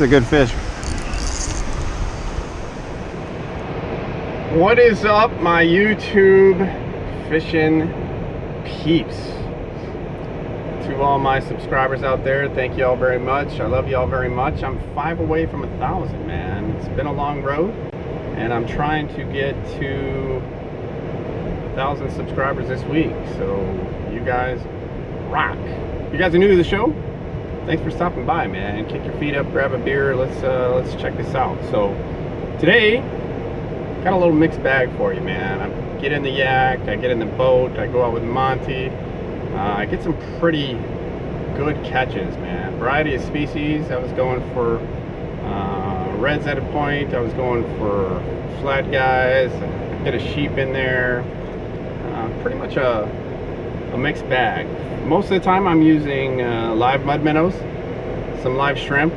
a good fish. What is up, my YouTube fishing peeps? To all my subscribers out there, thank you all very much. I love you all very much. I'm 5 away from 1,000, man. It's been a long road, and I'm trying to get to 1,000 subscribers this week. So you guys rock. If you guys are new to the show, thanks for stopping by, man. Kick your feet up, grab a beer. Let's check this out. So today, got a little mixed bag for you, man. I get in the yak, I get in the boat, I go out with Monty. I get some pretty good catches, man. Variety of species. I was going for reds at a point. I was going for flat guys. I get a sheep in there. Pretty much a mixed bag. Most of the time I'm using live mud minnows, some live shrimp,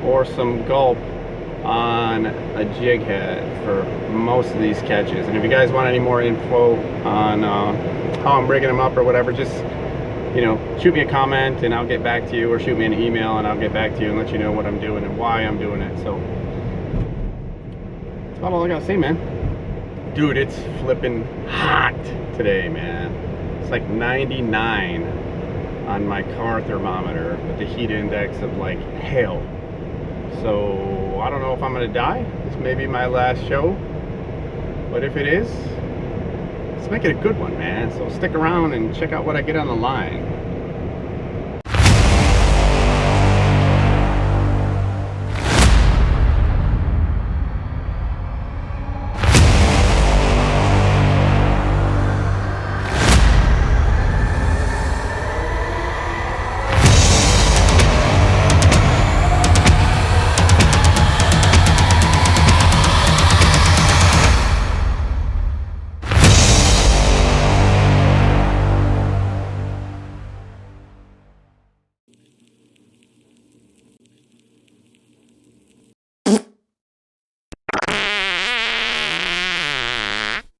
or some gulp on a jig head for most of these catches. And if you guys want any more info on how I'm rigging them up or whatever, just, you know, shoot me a comment and I'll get back to you, or shoot me an email and I'll get back to you and let you know what I'm doing and why I'm doing it. So that's about all I gotta say, man. Dude, it's flipping hot today, man. It's like 99 on my car thermometer with the heat index of like hell. So I don't know if I'm gonna die. This may be my last show, but if it is, let's make it a good one, man. So stick around and check out what I get on the line.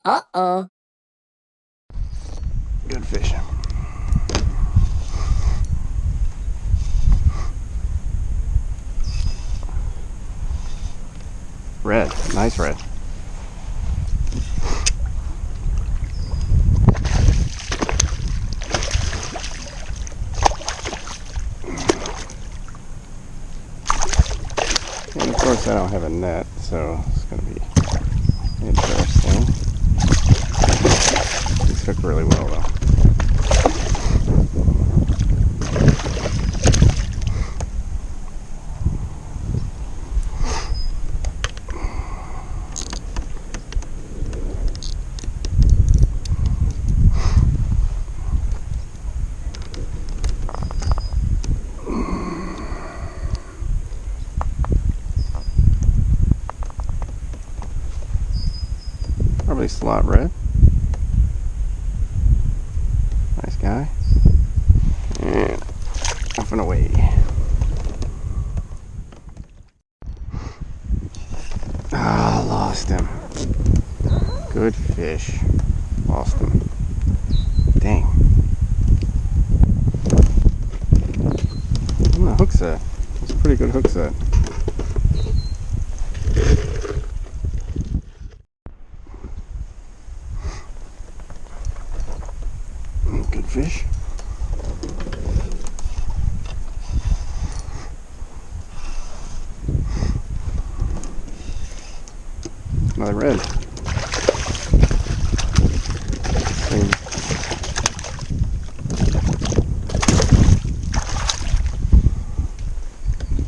Uh-oh. Good fish. Red, nice red. And of course I don't have a net, so it's going to be interesting. These hook really well though. Probably slot red. Nice guy. And off and away. Ah, lost him. Good fish. Lost him. Dang. The hook set. That's a pretty good hook set. Good fish. Another red.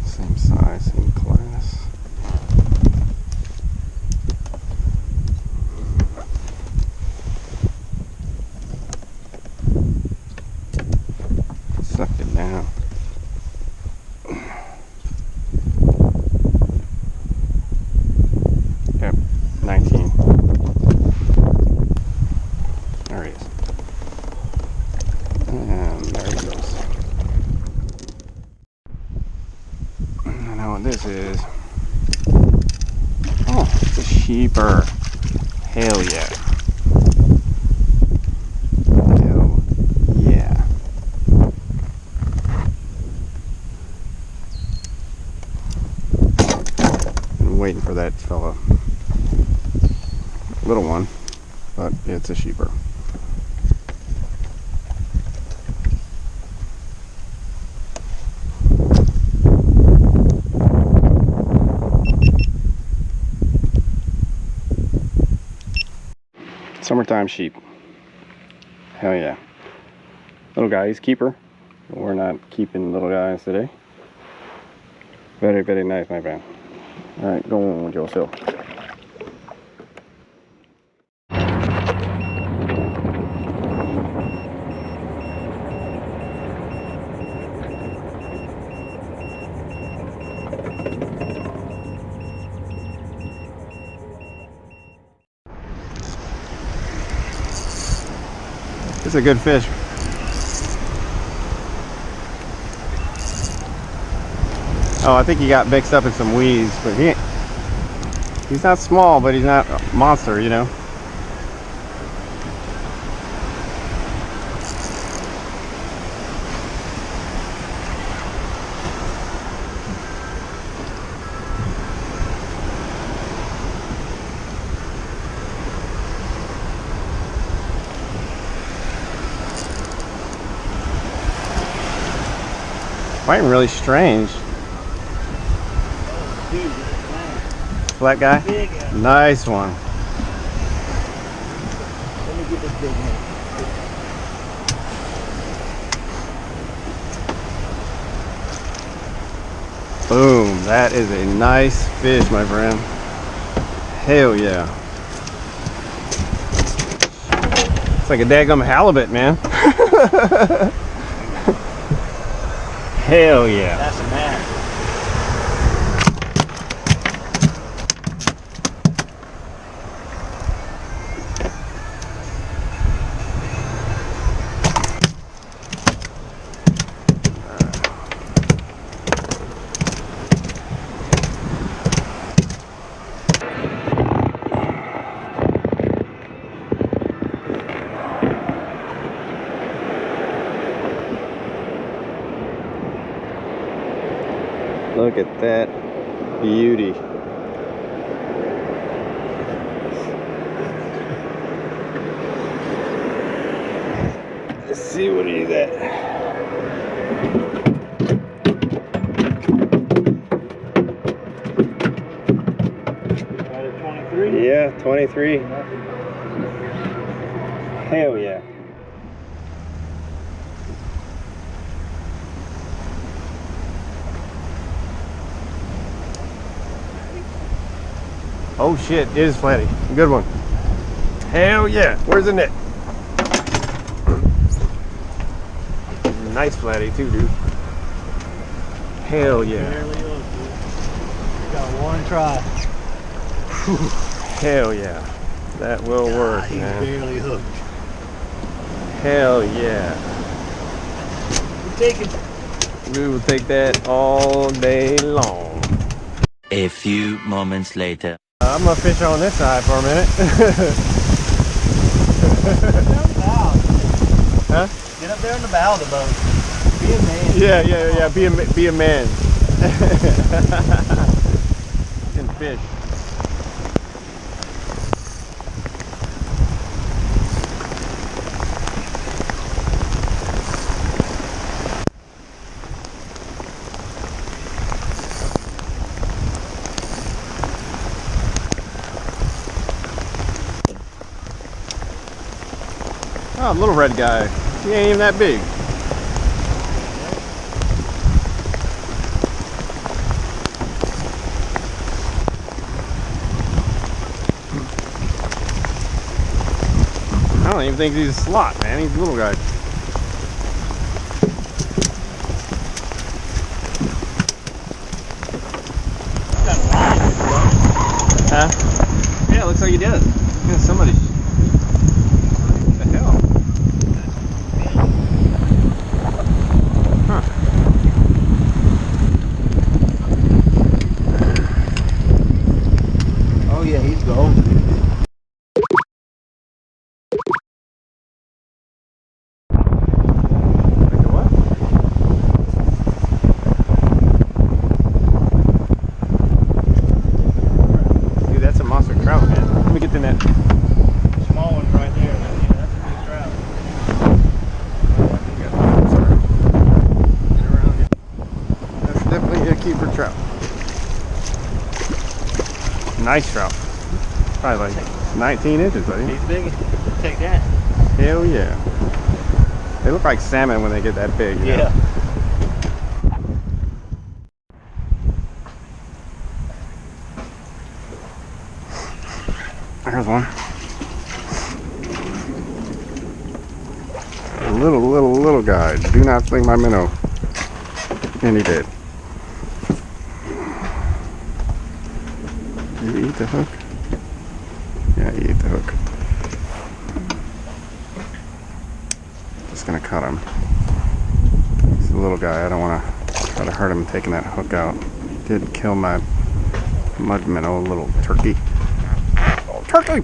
Same size, same class. Sucked it down. Yep, 19. There he is. And there he goes. I know what this is. Oh, it's a sheeper. Hell yeah. Hell yeah. waiting for that fella. Little one, but it's a sheeper. Summertime sheep. Hell yeah. Little guys, keeper. We're not keeping little guys today. Very, very nice, my friend. Alright, go on with yourself. It's a good fish. Oh, I think he got mixed up in some weeds, but he's not small, but he's not a monster, you know. Fighting really strange. Flat guy? Nice one. Let me get this big one. Boom. That is a nice fish, my friend. Hell yeah. It's like a daggum halibut, man. Hell yeah. That's a man. Look at that beauty. Let's see what he's at. Right at 23? Yeah, 23. Hell yeah. Oh shit, it is flatty. Good one. Hell yeah. Where's the net? Nice flatty too, dude. Hell yeah. Barely hooked, dude. Got one try. Hell yeah. That will work, He's man. barely hooked. Hell yeah. We'll take it. We will take that all day long. A few moments later. I'm gonna fish on this side for a minute. Huh? Get up there in the bow of the boat. Be a man. Yeah. Be a man. And fish. Oh, little red guy. He ain't even that big. I don't even think he's a slot, man. He's a little guy. Huh? Yeah, it looks like he does. Yeah, somebody. What the hell? Huh. Oh yeah, he's golden. Nice trout. Probably like 19 inches, I think. He's big. Take that. Hell yeah. They look like salmon when they get that big. You know? There's one. A little guy. Do not fling my minnow. And he did. Did he eat the hook? Yeah, he ate the hook. Just gonna cut him. He's a little guy. I don't want to try to hurt him taking that hook out. He did kill my mud minnow, little turkey. Oh, turkey!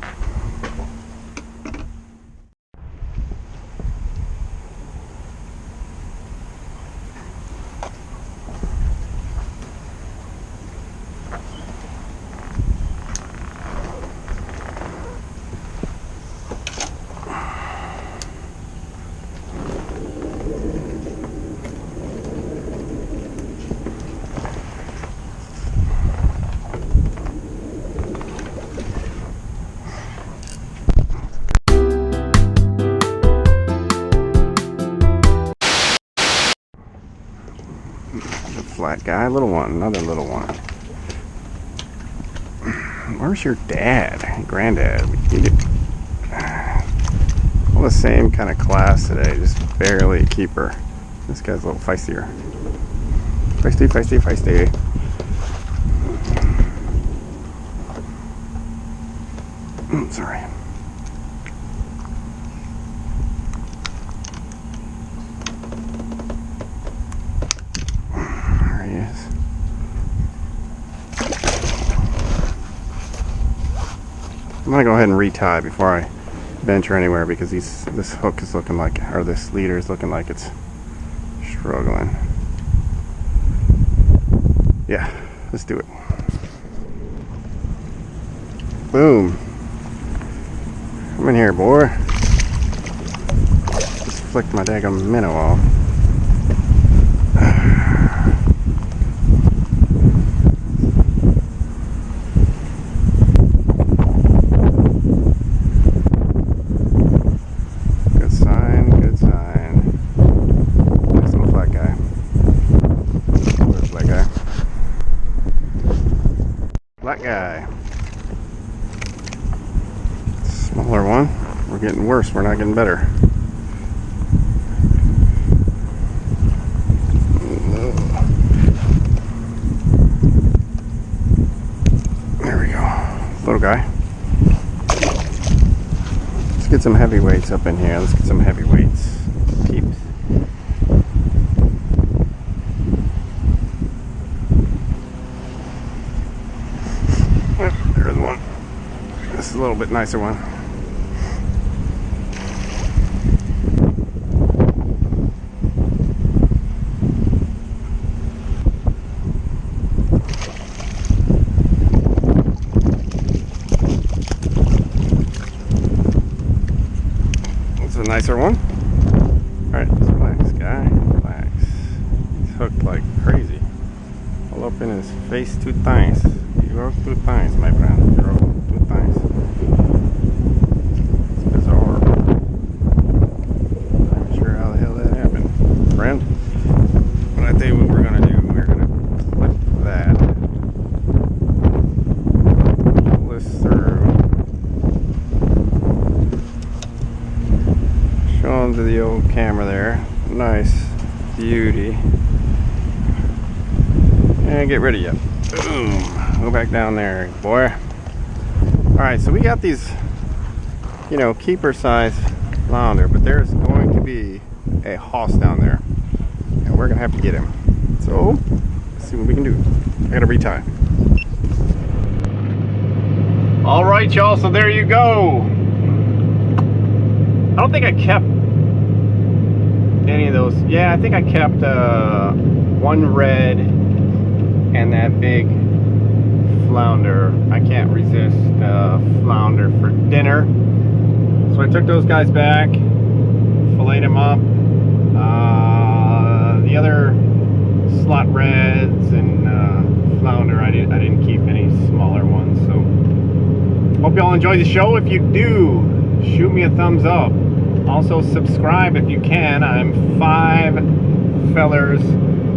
Flat guy, little one, another little one. Where's your dad, granddad? We need it. All the same kind of class today, just barely a keeper. This guy's a little feistier. Feisty, feisty, feisty. Sorry. I'm gonna go ahead and retie before I venture anywhere because this hook is looking like, or this leader is looking like it's struggling. Yeah, let's do it. Boom. Come in here, boy. Just flicked my daggum minnow off. Black guy. Smaller one. We're getting worse. We're not getting better. There we go. Little guy. Let's get some heavyweights up in here. Let's get some heavyweights. Peeps. There's one. This is a little bit nicer one. That's a nicer one. Alright, let's relax, guy. Relax. He's hooked like crazy. All up in his face 2 times. You're 2 times, my friend. You're 2 times. It's bizarre. I'm not sure how the hell that happened. Friend, when I tell you what we're gonna do, we're gonna clip that. Pull this through. Show them to the old camera there. Nice beauty. And get rid of you. Boom. Go back down there, boy. Alright, so we got these, you know, keeper size flounder, but there's going to be a hoss down there. And we're going to have to get him. So, let's see what we can do. I got to retie. Alright, y'all, so there you go. I don't think I kept any of those. Yeah, I think I kept one red and that big flounder. I can't resist flounder for dinner. So I took those guys back, filleted them up. The other slot reds and flounder. I didn't keep any smaller ones. So hope y'all enjoy the show. If you do, shoot me a thumbs up. Also subscribe if you can. I'm 5 fellers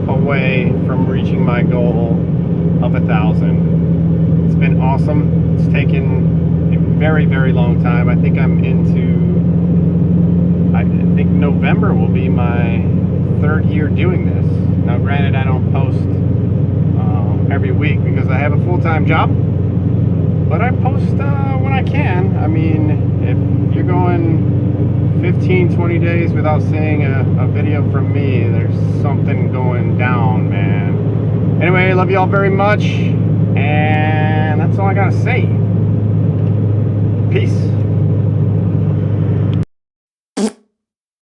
away from reaching my goal of 1,000. It's been awesome. It's taken a very, very long time. I think November will be my 3rd year doing this. Now granted, I don't post every week because I have a full-time job, but I post when I can. I mean, if you're going 15-20 days without seeing a video from me, there's something going down, man. Anyway, love you all very much, and that's all I gotta say.